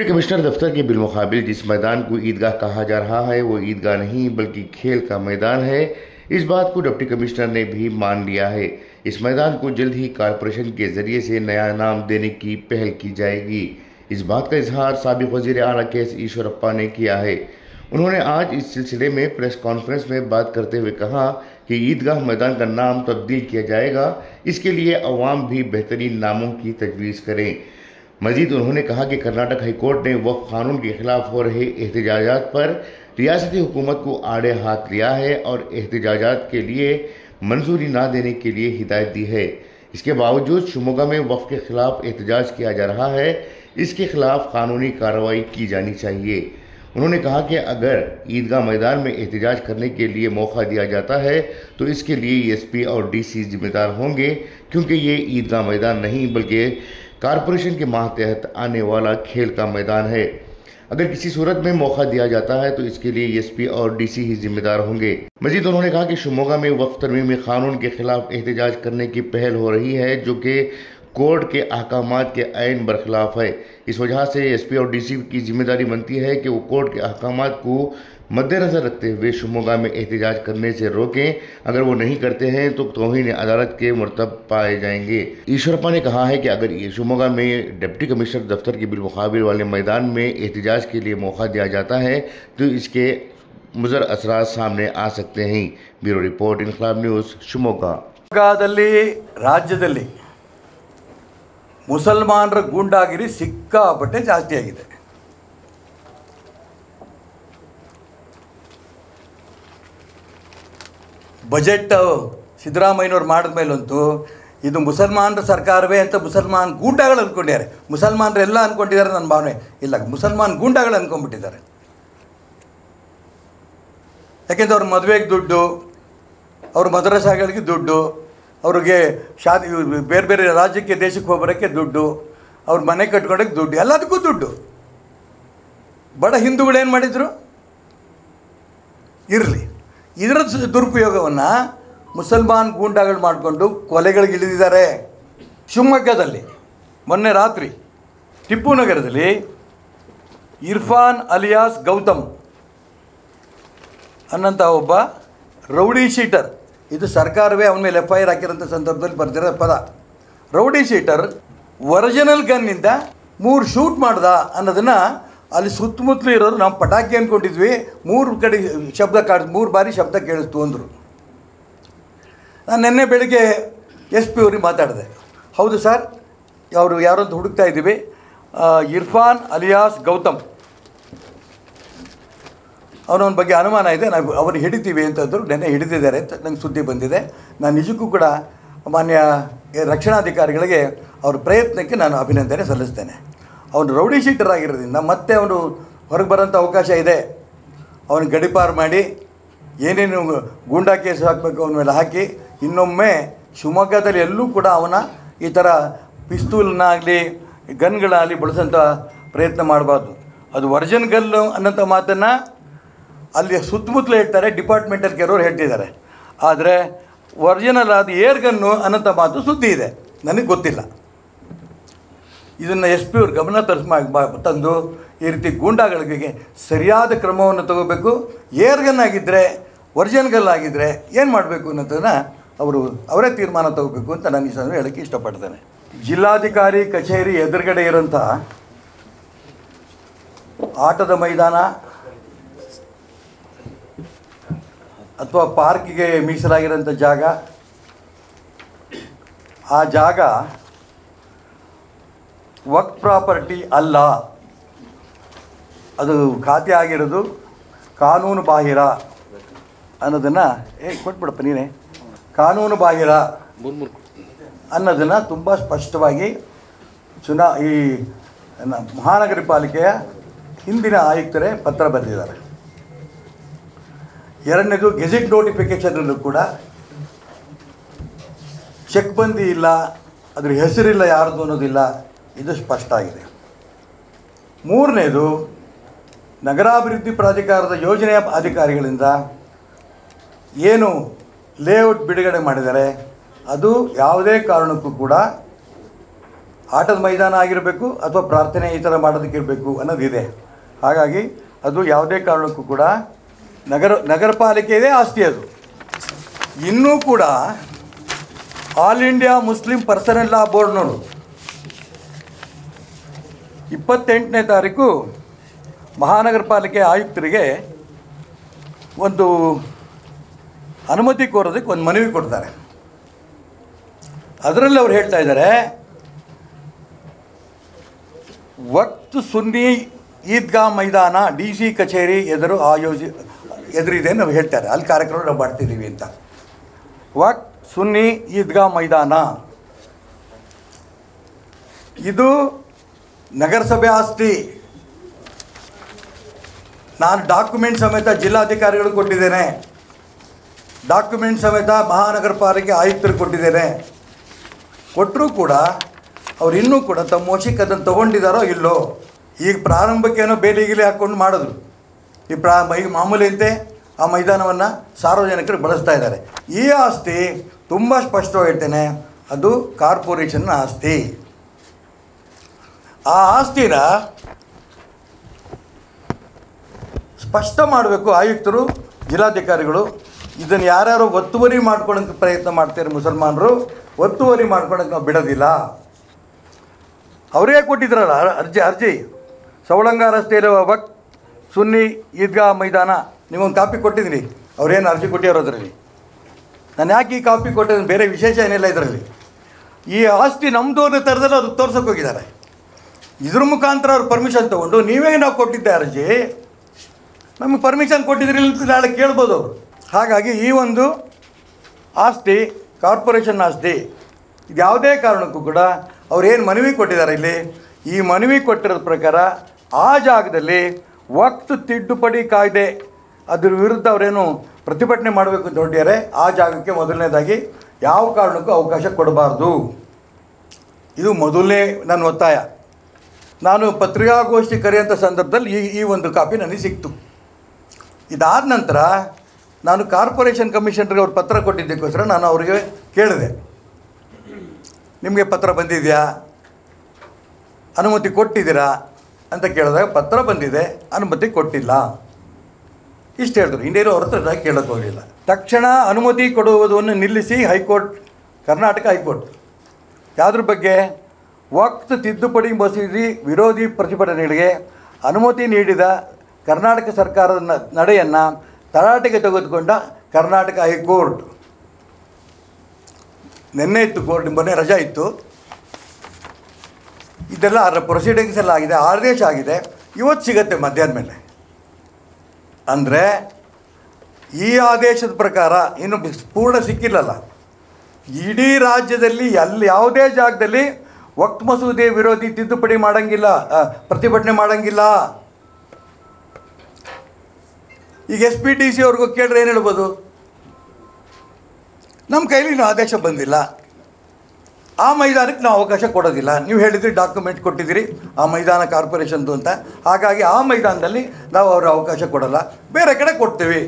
Deputy commissioner दफ्तर के बिलमुकाबिल जिस मैदान को ईदगाह कहा जा रहा है वो ईदगाह नहीं बल्कि खेल का मैदान है। इस बात को डिप्टी कमिश्नर ने भी मान लिया है। इस मैदान को जल्द ही कॉरपोरेशन के जरिए से नया नाम देने की पहल की जाएगी। इस बात का इजहार साबिक वज़ीर आला के.एस. ईश्वरप्पा ने किया है। उन्होंने आज इस सिलसिले में प्रेस कॉन्फ्रेंस में बात करते हुए कहा कि ईदगाह मैदान का नाम तब्दील किया जाएगा। इसके लिए अवाम भी बेहतरीन नामों की तजवीज़ करें। मजीद उन्होंने कहा कि कर्नाटक हाई कोर्ट ने वक्फ कानून के खिलाफ हो रहे एहतजाजात पर रियासती हुकूमत को आड़े हाथ लिया है और एहतजाजात के लिए मंजूरी ना देने के लिए हिदायत दी है। इसके बावजूद शिमोगा में वक्फ के खिलाफ एहतजाज किया जा रहा है। इसके खिलाफ कानूनी कार्रवाई की जानी चाहिए। उन्होंने कहा कि अगर ईदगाह मैदान में एहतजाज करने के लिए मौका दिया जाता है तो इसके लिए एसपी और डीसी जिम्मेदार होंगे, क्योंकि ये ईदगाह मैदान नहीं बल्कि कॉरपोरेशन के मातहत आने वाला खेल का मैदान है। अगर किसी सूरत में मौका दिया जाता है तो इसके लिए एसपी और डीसी ही जिम्मेदार होंगे। मजीद उन्होंने कहा कि शिमोगा में वक्फ तरमीमी कानून के खिलाफ एहतजाज करने की पहल हो रही है, जो कि कोर्ट के अहकामात के ऐन बरखिलाफ है। इस वजह से एसपी और डीसी की जिम्मेदारी बनती है कि वो कोर्ट के अहकामात को मद्देनजर रखते हुए शिमोगा में एहतजाज करने से रोकें। अगर वो नहीं करते हैं तो तौहीन अदालत के मुर्तब पाए जाएंगे। ईश्वरप्पा ने कहा है कि अगर शिमोगा में डिप्टी कमिश्नर दफ्तर के बिलमुकाबिल वाले मैदान में एहतजाज के लिए मौका दिया जाता है तो इसके मुज़र असरात सामने आ सकते हैं। ब्यूरो रिपोर्ट, इनकलाब न्यूज़, शिमोगा। ರಾಜ್ಯದಲ್ಲಿ ಮುಸಲ್ಮಾನರ ಗೂಂಡಾಗಿರಿ ಸಿಕ್ಕಾಪಟ್ಟೆ ಜಾಸ್ತಿ ಆಗಿದೆ. ಬಜೆಟ್ ಸಿದ್ದರಾಮಯ್ಯನವ್ರು ಮಾಡಿದ ಮೇಲಂತೂ ಇದು ಮುಸಲ್ಮಾನರ ಸರ್ಕಾರವೇ ಅಂತ ಮುಸಲ್ಮಾನ್ ಗೂಂಡಾಗಳು ಅಂದ್ಕೊಂಡಿದ್ದಾರೆ. ಮುಸಲ್ಮಾನರೆಲ್ಲ ಅಂದ್ಕೊಂಡಿದ್ದಾರೆ, ನನ್ನ ಭಾವನೆ ಇಲ್ಲ, ಮುಸಲ್ಮಾನ್ ಗೂಂಡಾಗಳು ಅಂದ್ಕೊಂಡ್ಬಿಟ್ಟಿದ್ದಾರೆ. ಯಾಕೆಂದ್ರೆ ಅವ್ರ ಮದುವೆಗೆ ದುಡ್ಡು, ಅವ್ರ ಮದ್ರಸಾಗಳಿಗೆ ದುಡ್ಡು, ಅವ್ರಿಗೆ ಶಾದಿ ಬೇರೆ ಬೇರೆ ರಾಜ್ಯಕ್ಕೆ ದೇಶಕ್ಕೆ ಹೋಗ್ಬರೋಕ್ಕೆ ದುಡ್ಡು, ಅವ್ರ ಮನೆ ಕಟ್ಕೊಳಕ್ಕೆ ದುಡ್ಡು, ಎಲ್ಲದಕ್ಕೂ ದುಡ್ಡು. ಬಡ ಹಿಂದೂಗಳೇನು ಮಾಡಿದರು? ಇರಲಿ, ಇದರ ದುರುಪಯೋಗವನ್ನು ಮುಸಲ್ಮಾನ್ ಗೂಂಡಾಗಳು ಮಾಡಿಕೊಂಡು ಕೊಲೆಗಳಿಗೆ ಇಳಿದಿದ್ದಾರೆ. ಶಿವಮೊಗ್ಗದಲ್ಲಿ ಮೊನ್ನೆ ರಾತ್ರಿ ಟಿಪ್ಪು ನಗರದಲ್ಲಿ ಇರ್ಫಾನ್ ಅಲಿಯಾಸ್ ಗೌತಮ್ ಅನ್ನಂಥ ಒಬ್ಬ ರೌಡಿ ಶೀಟರ್, ಇದು ಸರ್ಕಾರವೇ ಅವನ ಮೇಲೆ FIR ಹಾಕಿರೋಂಥ ಸಂದರ್ಭದಲ್ಲಿ ಬರ್ದಿರೋ ಪದ. ರೌಡಿ ಶೀಟರ್ ಒರಿಜಿನಲ್ ಗನ್ನಿಂದ 3 ಶೂಟ್ ಮಾಡ್ದ ಅನ್ನೋದನ್ನು ಅಲ್ಲಿ ಸುತ್ತಮುತ್ತಲು ಇರೋರು ನಾವು ಪಟಾಕಿ ಅಂದ್ಕೊಂಡಿದ್ವಿ, 3 ಕಡೆ ಶಬ್ದ 3 ಬಾರಿ ಶಬ್ದ ಕೇಳಿಸ್ತು ಅಂದರು. ನಾನು ನಿನ್ನೆ ಬೆಳಿಗ್ಗೆ SP ಅವ್ರಿಗೆ ಮಾತಾಡಿದೆ. ಹೌದು ಸರ್, ಅವರು ಯಾರು ಅಂತ ಹುಡುಕ್ತಾ ಇದ್ದೀವಿ, ಇರ್ಫಾನ್ ಅಲಿಯಾಸ್ ಗೌತಮ್, ಅವನ ಬಗ್ಗೆ ಅನುಮಾನ ಇದೆ, ನಾವು ಅವ್ರು ಹಿಡಿತೀವಿ ಅಂತಂದರು. ನೆನ್ನೆ ಹಿಡಿದಿದ್ದಾರೆ ಅಂತ ನಂಗೆ ಸುದ್ದಿ ಬಂದಿದೆ. ನಾನು ನಿಜಕ್ಕೂ ಕೂಡ ಮಾನ್ಯ ರಕ್ಷಣಾಧಿಕಾರಿಗಳಿಗೆ ಅವ್ರ ಪ್ರಯತ್ನಕ್ಕೆ ನಾನು ಅಭಿನಂದನೆ ಸಲ್ಲಿಸ್ತೇನೆ. ಅವನು ರೌಡಿ ಶೀಟರ್ ಆಗಿರೋದ್ರಿಂದ ಮತ್ತೆ ಅವನು ಹೊರಗೆ ಬರೋಂಥ ಅವಕಾಶ ಇದೆ. ಅವನು ಗಡಿಪಾರು ಮಾಡಿ ಏನೇನು ಗೂಂಡಾ ಕೇಸ್ ಹಾಕಬೇಕು ಅವನ ಮೇಲೆ ಹಾಕಿ ಇನ್ನೊಮ್ಮೆ ಶಿವಮೊಗ್ಗದಲ್ಲಿ ಎಲ್ಲೂ ಕೂಡ ಅವನ ಈ ಥರ ಪಿಸ್ತೂಲ್ನಾಗಲಿ ಗನ್ಗಳಾಗಲಿ ಬಳಸೋಂಥ ಪ್ರಯತ್ನ ಮಾಡಬಾರ್ದು. ಅದು ಒರಿಜಿನ್ ಗಲ್ಲು ಅನ್ನೋಂಥ ಮಾತನ್ನು ಅಲ್ಲಿ ಸುತ್ತಮುತ್ತಲೇ ಹೇಳ್ತಾರೆ, ಡಿಪಾರ್ಟ್ಮೆಂಟಲ್ ಕೆಲವರು ಹೇಳ್ತಿದ್ದಾರೆ. ಆದರೆ ಒರಿಜಿನಲ್ ಅದು ಏರ್ ಗನ್ನು ಅನ್ನೋಂಥ ಮಾತು ಸುದ್ದಿ ಇದೆ, ನನಗೆ ಗೊತ್ತಿಲ್ಲ. ಇದನ್ನು SP ಅವ್ರ ಗಮನ ತಂದು ಈ ರೀತಿ ಗೂಂಡಾಗಳಿಗೆ ಸರಿಯಾದ ಕ್ರಮವನ್ನು ತಗೋಬೇಕು. ಏರ್ ಗನ್ ಆಗಿದ್ದರೆ, ಒರಿಜಿನಲ್ ಗನ್ ಆಗಿದ್ದರೆ ಏನು ಮಾಡಬೇಕು ಅನ್ನೋದನ್ನು ಅವರೇ ತೀರ್ಮಾನ ತಗೋಬೇಕು ಅಂತ ನಾನು ಈ ಸಮಯ ಹೇಳೋಕ್ಕೆ ಇಷ್ಟಪಡ್ತೇನೆ. ಜಿಲ್ಲಾಧಿಕಾರಿ ಕಚೇರಿ ಎದುರುಗಡೆ ಇರೋಂಥ ಆಟದ ಮೈದಾನ ಅಥವಾ ಪಾರ್ಕಿಗೆ ಮೀಸಲಾಗಿರೋಂಥ ಜಾಗ, ಆ ಜಾಗ ವಕ್ಫ್ ಪ್ರಾಪರ್ಟಿ ಅಲ್ಲ, ಅದು ಖಾತೆ ಆಗಿರೋದು ಕಾನೂನು ಬಾಹಿರ ಅನ್ನೋದನ್ನು ಕೊಟ್ಬಿಡಪ್ಪ ನೀನೇ, ಕಾನೂನು ಬಾಹಿರ ಅನ್ನೋದನ್ನು ತುಂಬ ಸ್ಪಷ್ಟವಾಗಿ ಈ ಮಹಾನಗರ ಪಾಲಿಕೆಯ ಹಿಂದಿನ ಆಯುಕ್ತರೇ ಪತ್ರ ಬರೆದಿದ್ದಾರೆ. ಎರಡನೇದು ಗೆಜೆಟ್ ನೋಟಿಫಿಕೇಷನಲ್ಲೂ ಕೂಡ ಚೆಕ್ ಬಂದಿ ಇಲ್ಲ, ಅದ್ರ ಹೆಸರಿಲ್ಲ ಯಾರ್ದು ಅನ್ನೋದಿಲ್ಲ, ಇದು ಸ್ಪಷ್ಟ ಆಗಿದೆ. ಮೂರನೇದು ನಗರಾಭಿವೃದ್ಧಿ ಪ್ರಾಧಿಕಾರದ ಯೋಜನೆಯ ಅಧಿಕಾರಿಗಳಿಂದ ಏನು ಲೇಔಟ್ ಬಿಡುಗಡೆ ಮಾಡಿದ್ದಾರೆ ಅದು ಯಾವುದೇ ಕಾರಣಕ್ಕೂ ಕೂಡ ಆಟದ ಮೈದಾನ ಆಗಿರಬೇಕು ಅಥವಾ ಪ್ರಾರ್ಥನೆ ಈ ಥರ ಮಾಡೋದಕ್ಕೆ ಇರಬೇಕು ಅನ್ನೋದಿದೆ. ಹಾಗಾಗಿ ಅದು ಯಾವುದೇ ಕಾರಣಕ್ಕೂ ಕೂಡ ನಗರ ಪಾಲಿಕೆಯದೇ ಆಸ್ತಿ. ಅದು ಇನ್ನೂ ಕೂಡ all India Muslim personal law ಬೋರ್ಡ್ನವರು 28ನೇ ತಾರೀಕು ಮಹಾನಗರ ಪಾಲಿಕೆ ಆಯುಕ್ತರಿಗೆ ಒಂದು ಅನುಮತಿ ಕೋರೋದಕ್ಕೆ ಒಂದು ಮನವಿ ಕೊಡ್ತಾರೆ. ಅದರಲ್ಲಿ ಅವ್ರು ಹೇಳ್ತಾ ಇದ್ದಾರೆ, ವಕ್ತ್ ಸುನ್ನಿ ಈದ್ಗಾ ಮೈದಾನ DC ಕಚೇರಿ ಎದುರಿದೆ ನಾವು ಹೇಳ್ತಾರೆ, ಅಲ್ಲಿ ಕಾರ್ಯಕ್ರಮ ನಾವು ಮಾಡ್ತಿದ್ದೀವಿ ಅಂತ. ವಕ್ತ್ ಸುನ್ನಿ ಈದ್ಗಾ ಮೈದಾನ ಇದು ನಗರಸಭೆ ಆಸ್ತಿ. ನಾನು ಡಾಕ್ಯುಮೆಂಟ್ ಸಮೇತ ಜಿಲ್ಲಾಧಿಕಾರಿಗಳು ಕೊಟ್ಟಿದ್ದೇನೆ, ಡಾಕ್ಯುಮೆಂಟ್ ಸಮೇತ ಮಹಾನಗರ ಪಾಲಿಕೆ ಆಯುಕ್ತರು ಕೊಟ್ಟಿದ್ದೇನೆ. ಕೊಟ್ಟರೂ ಕೂಡ ಅವ್ರು ಇನ್ನೂ ಕೂಡ ತಮ್ಮ ವಶಕ್ಕೆ ಅದನ್ನು ತೊಗೊಂಡಿದ್ದಾರೋ ಇಲ್ಲೋ. ಈಗ ಪ್ರಾರಂಭಕ್ಕೇನೋ ಬೇಲಿಗಿಲಿ ಹಾಕ್ಕೊಂಡು ಮಾಡಿದ್ರು. ಈಗ ಮಾಮೂಲಿಯಂತೆ ಆ ಮೈದಾನವನ್ನು ಸಾರ್ವಜನಿಕರು ಬಳಸ್ತಾ ಇದ್ದಾರೆ. ಈ ಆಸ್ತಿ ತುಂಬ ಸ್ಪಷ್ಟವಾಗಿ ಹೇಳ್ತೇನೆ, ಅದು ಕಾರ್ಪೊರೇಷನ್ನ ಆಸ್ತಿ. ಆ ಆಸ್ತಿನ ಸ್ಪಷ್ಟ ಮಾಡಬೇಕು ಆಯುಕ್ತರು, ಜಿಲ್ಲಾಧಿಕಾರಿಗಳು. ಇದನ್ನು ಯಾರ್ಯಾರು ಒತ್ತುವರಿ ಮಾಡ್ಕೊಳ್ಳೋಕ್ಕೆ ಪ್ರಯತ್ನ ಮಾಡ್ತಾರೆ ಮುಸಲ್ಮಾನರು, ಒತ್ತುವರಿ ಮಾಡ್ಕೊಳ್ಳೋಕೆ ನಾವು ಬಿಡೋದಿಲ್ಲ. ಅವರೇ ಕೊಟ್ಟಿದ್ರಲ್ಲ ಅರ್ಜಿ ಸವಳಂಗ ರಸ್ತೆಯಲ್ಲಿರುವ ವಕ್ತ್ ಸುನ್ನಿ ಈದ್ಗಾ ಮೈದಾನ, ನಿಮಗೊಂದು ಕಾಪಿ ಕೊಟ್ಟಿದ್ದೀನಿ. ಅವ್ರೇನು ಅರ್ಜಿ ಕೊಟ್ಟಿರೋ ಅದರಲ್ಲಿ. ನಾನು ಯಾಕೆ ಈ ಕಾಪಿ ಕೊಟ್ಟಿದ್ದೀನಿ, ಬೇರೆ ವಿಶೇಷ ಏನಿಲ್ಲ ಇದರಲ್ಲಿ. ಈ ಆಸ್ತಿ ನಮ್ಮದು ಅನ್ನೋ ಥರದಲ್ಲಿ ಅದು ತೋರ್ಸೋಕೆ ಹೋಗಿದ್ದಾರೆ. ಇದ್ರ ಮುಖಾಂತರ ಅವ್ರು ಪರ್ಮಿಷನ್ ತೊಗೊಂಡು ನೀವೇ ನಾವು ಕೊಟ್ಟಿದ್ದೆ ಅರ್ಜಿ, ನಮಗೆ ಪರ್ಮಿಷನ್ ಕೊಟ್ಟಿದ್ರಿ ನಾಳೆ ಕೇಳ್ಬೋದು ಅವರು. ಹಾಗಾಗಿ ಈ ಒಂದು ಆಸ್ತಿ ಕಾರ್ಪೊರೇಷನ್ ಆಸ್ತಿ. ಇದು ಯಾವುದೇ ಕಾರಣಕ್ಕೂ ಕೂಡ ಅವ್ರೇನು ಮನವಿ ಕೊಟ್ಟಿದ್ದಾರೆ ಇಲ್ಲಿ, ಈ ಮನವಿ ಕೊಟ್ಟಿರೋದ ಪ್ರಕಾರ ಆ ಜಾಗದಲ್ಲಿ ವಕ್ತ್ ತಿದ್ದುಪಡಿ ಕಾಯ್ದೆ ಅದ್ರ ವಿರುದ್ಧ ಅವರೇನು ಪ್ರತಿಭಟನೆ ಮಾಡಬೇಕು ಅಂತ ಹೊರಟಿದ್ದಾರೆ. ಆ ಜಾಗಕ್ಕೆ ಮೊದಲನೇದಾಗಿ ಯಾವ ಕಾರಣಕ್ಕೂ ಅವಕಾಶ ಕೊಡಬಾರ್ದು. ಇದು ಮೊದಲನೇ ನನ್ನ ಒತ್ತಾಯ. ನಾನು ಪತ್ರಿಕಾಗೋಷ್ಠಿ ಕರೆಯುವಂಥ ಸಂದರ್ಭದಲ್ಲಿ ಈ ಒಂದು ಕಾಪಿ ನನಗೆ ಸಿಕ್ತು. ಇದಾದ ನಂತರ ನಾನು ಕಾರ್ಪೊರೇಷನ್ ಕಮಿಷನರ್ಗೆ ಅವ್ರು ಪತ್ರ ಕೊಟ್ಟಿದ್ದಕ್ಕೋಸ್ಕರ ನಾನು ಅವರಿಗೆ ಕೇಳಿದೆ, ನಿಮಗೆ ಪತ್ರ ಬಂದಿದೆಯಾ, ಅನುಮತಿ ಕೊಟ್ಟಿದ್ದೀರಾ ಅಂತ ಕೇಳಿದಾಗ ಪತ್ರ ಬಂದಿದೆ, ಅನುಮತಿ ಕೊಟ್ಟಿಲ್ಲ ಇಷ್ಟು ಹೇಳಿದ್ರು. ಇನ್ನೇನು ಅವ್ರ ಹತ್ರ ಕೇಳೋಕ್ಕೆ ಹೋಗಲಿಲ್ಲ. ತಕ್ಷಣ ಅನುಮತಿ ಕೊಡುವುದನ್ನು ನಿಲ್ಲಿಸಿ ಕರ್ನಾಟಕ ಹೈಕೋರ್ಟ್ ಯಾವುದ್ರ ಬಗ್ಗೆ, ವಕ್ತ್ ತಿದ್ದುಪಡಿ ಮಸೂದೆ ವಿರೋಧಿ ಪ್ರತಿಭಟನೆಗಳಿಗೆ ಅನುಮತಿ ನೀಡಿದ ಕರ್ನಾಟಕ ಸರ್ಕಾರದ ನಡೆಯನ್ನು ತರಾಟೆಗೆ ತೆಗೆದುಕೊಂಡ ಕರ್ನಾಟಕ ಹೈಕೋರ್ಟ್. ನಿನ್ನೆ ಇತ್ತು ಕೋರ್ಟ್, ಮೊನ್ನೆ ರಜಾ ಇತ್ತು. ಇದೆಲ್ಲ ಪ್ರೊಸೀಡಿಂಗ್ಸ್ ಎಲ್ಲ ಆಗಿದೆ, ಆದೇಶ ಆಗಿದೆ. ಇವತ್ತು ಸಿಗತ್ತೆ ಮಧ್ಯಾಹ್ನ ಮೇಲೆ. ಅಂದರೆ ಈ ಆದೇಶದ ಪ್ರಕಾರ ಇನ್ನು ಪೂರ್ಣ ಸಿಕ್ಕಿಲ್ಲಲ್ಲ, ಇಡೀ ರಾಜ್ಯದಲ್ಲಿ ಯಾವುದೇ ಜಾಗದಲ್ಲಿ ವಕ್ತ್ ಮಸೂದೆ ವಿರೋಧಿ ತಿದ್ದುಪಡಿ ಮಾಡೋಂಗಿಲ್ಲ, ಪ್ರತಿಭಟನೆ ಮಾಡೋಂಗಿಲ್ಲ. ಈಗ SPDC ಅವ್ರಿಗೂ ಕೇಳಿದ್ರೆ ಏನು ಹೇಳ್ಬೋದು, ನಮ್ಮ ಕೈಲಿ ಇನ್ನೂ ಆದೇಶ ಬಂದಿಲ್ಲ, ಆ ಮೈದಾನಕ್ಕೆ ನಾವು ಅವಕಾಶ ಕೊಡೋದಿಲ್ಲ. ನೀವು ಹೇಳಿದ್ರಿ ಡಾಕ್ಯುಮೆಂಟ್ ಕೊಟ್ಟಿದ್ದೀರಿ ಆ ಮೈದಾನ ಕಾರ್ಪೊರೇಷನ್ದು ಅಂತ, ಹಾಗಾಗಿ ಆ ಮೈದಾನದಲ್ಲಿ ನಾವು ಅವ್ರ ಅವಕಾಶ ಕೊಡೋಲ್ಲ, ಬೇರೆ ಕಡೆ ಕೊಡ್ತೀವಿ.